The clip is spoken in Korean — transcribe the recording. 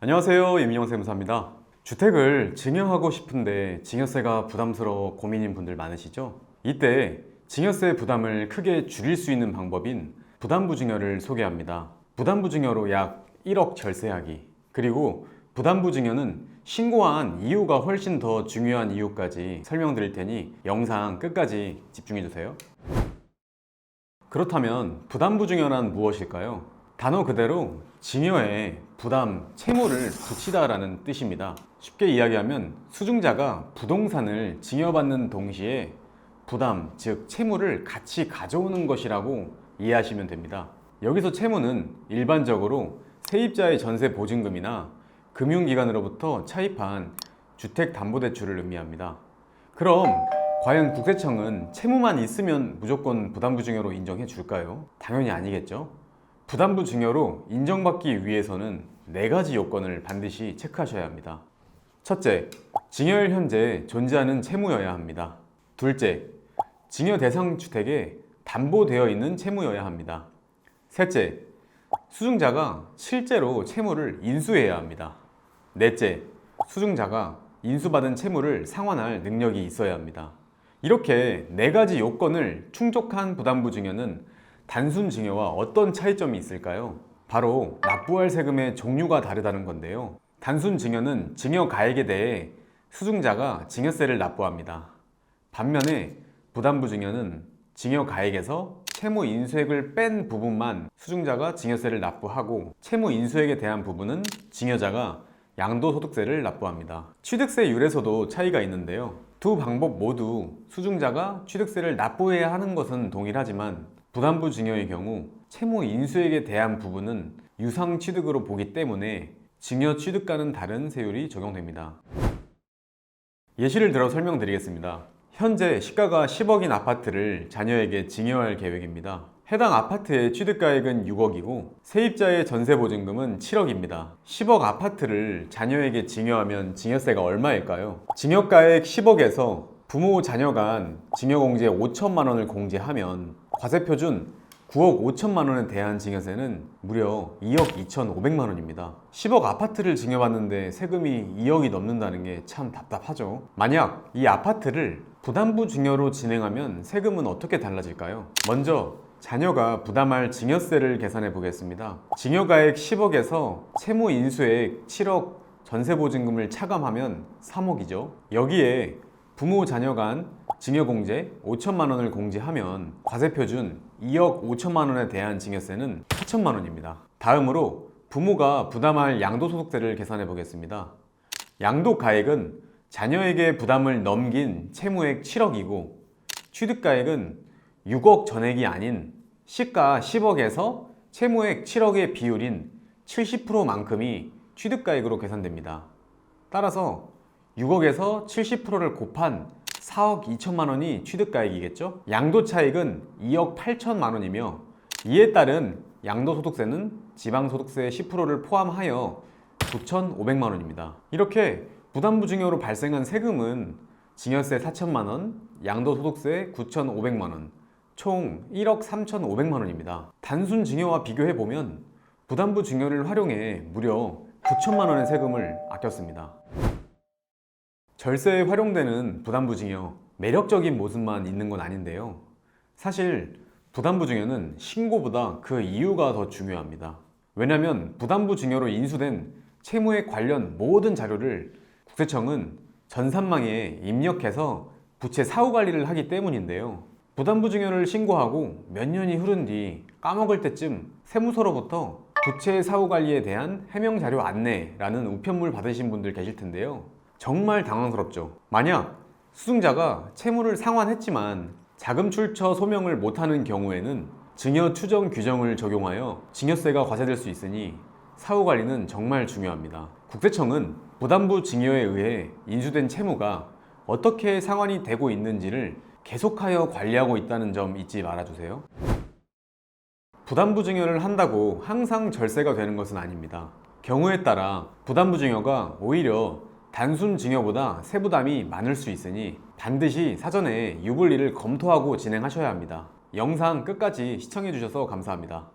안녕하세요, 이민영 세무사입니다. 주택을 증여하고 싶은데 증여세가 부담스러워 고민인 분들 많으시죠? 이때 증여세 부담을 크게 줄일 수 있는 방법인 부담부 증여를 소개합니다. 부담부 증여로 약 1억 절세하기, 그리고 부담부 증여는 신고한 이유가 훨씬 더 중요한 이유까지 설명드릴 테니 영상 끝까지 집중해 주세요. 그렇다면 부담부 증여란 무엇일까요? 단어 그대로 증여에 부담, 채무를 붙이다라는 뜻입니다. 쉽게 이야기하면 수증자가 부동산을 증여받는 동시에 부담, 즉 채무를 같이 가져오는 것이라고 이해하시면 됩니다. 여기서 채무는 일반적으로 세입자의 전세 보증금이나 금융기관으로부터 차입한 주택담보대출을 의미합니다. 그럼 과연 국세청은 채무만 있으면 무조건 부담부 증여로 인정해 줄까요? 당연히 아니겠죠. 부담부 증여로 인정받기 위해서는 4가지 요건을 반드시 체크하셔야 합니다. 첫째, 증여일 현재 존재하는 채무여야 합니다. 둘째, 증여 대상 주택에 담보되어 있는 채무여야 합니다. 셋째, 수증자가 실제로 채무를 인수해야 합니다. 넷째, 수증자가 인수받은 채무를 상환할 능력이 있어야 합니다. 이렇게 4가지 요건을 충족한 부담부 증여는 단순 증여와 어떤 차이점이 있을까요? 바로 납부할 세금의 종류가 다르다는 건데요. 단순 증여는 증여 가액에 대해 수증자가 증여세를 납부합니다. 반면에 부담부 증여는 증여 가액에서 채무 인수액을 뺀 부분만 수증자가 증여세를 납부하고 채무 인수액에 대한 부분은 증여자가 양도소득세를 납부합니다. 취득세율에서도 차이가 있는데요. 두 방법 모두 수증자가 취득세를 납부해야 하는 것은 동일하지만 부담부 증여의 경우 채무 인수액에 대한 부분은 유상 취득으로 보기 때문에 증여 취득과는 다른 세율이 적용됩니다. 예시를 들어 설명드리겠습니다. 현재 시가가 10억인 아파트를 자녀에게 증여할 계획입니다. 해당 아파트의 취득가액은 6억이고 세입자의 전세보증금은 7억입니다. 10억 아파트를 자녀에게 증여하면 증여세가 얼마일까요? 증여가액 10억에서 부모 자녀 간 증여공제 5천만 원을 공제하면 과세표준 9억 5천만 원에 대한 증여세는 무려 2억 2,500만 원입니다. 10억 아파트를 증여받는데 세금이 2억이 넘는다는 게 참 답답하죠. 만약 이 아파트를 부담부 증여로 진행하면 세금은 어떻게 달라질까요? 먼저 자녀가 부담할 증여세를 계산해 보겠습니다. 증여가액 10억에서 채무 인수액 7억 전세보증금을 차감하면 3억이죠. 여기에 부모 자녀 간 증여공제 5천만 원을 공제하면 과세표준 2억 5천만 원에 대한 증여세는 4천만 원입니다. 다음으로 부모가 부담할 양도소득세를 계산해 보겠습니다. 양도가액은 자녀에게 부담을 넘긴 채무액 7억이고 취득가액은 6억 전액이 아닌 시가 10억에서 채무액 7억의 비율인 70%만큼이 취득가액으로 계산됩니다. 따라서 6억에서 70%를 곱한 4억 2천만 원이 취득가액이겠죠? 양도차익은 2억 8천만 원이며 이에 따른 양도소득세는 지방소득세 10%를 포함하여 9,500만 원입니다. 이렇게 부담부 증여로 발생한 세금은 증여세 4천만 원, 양도소득세 9,500만 원, 총 1억 3,500만 원입니다. 단순 증여와 비교해보면 부담부 증여를 활용해 무려 9천만 원의 세금을 아꼈습니다. 절세에 활용되는 부담부 증여, 매력적인 모습만 있는 건 아닌데요. 사실 부담부 증여는 신고보다 그 이유가 더 중요합니다. 왜냐하면 부담부 증여로 인수된 채무에 관련 모든 자료를 국세청은 전산망에 입력해서 부채 사후 관리를 하기 때문인데요. 부담부 증여를 신고하고 몇 년이 흐른 뒤 까먹을 때쯤 세무서로부터 부채 사후 관리에 대한 해명 자료 안내라는 우편물 받으신 분들 계실 텐데요. 정말 당황스럽죠. 만약 수증자가 채무를 상환했지만 자금 출처 소명을 못하는 경우에는 증여 추정 규정을 적용하여 증여세가 과세될 수 있으니 사후 관리는 정말 중요합니다. 국세청은 부담부 증여에 의해 인수된 채무가 어떻게 상환이 되고 있는지를 계속하여 관리하고 있다는 점 잊지 말아주세요. 부담부 증여를 한다고 항상 절세가 되는 것은 아닙니다. 경우에 따라 부담부 증여가 오히려 단순 증여보다 세부담이 많을 수 있으니 반드시 사전에 유불리를 검토하고 진행하셔야 합니다. 영상 끝까지 시청해 주셔서 감사합니다.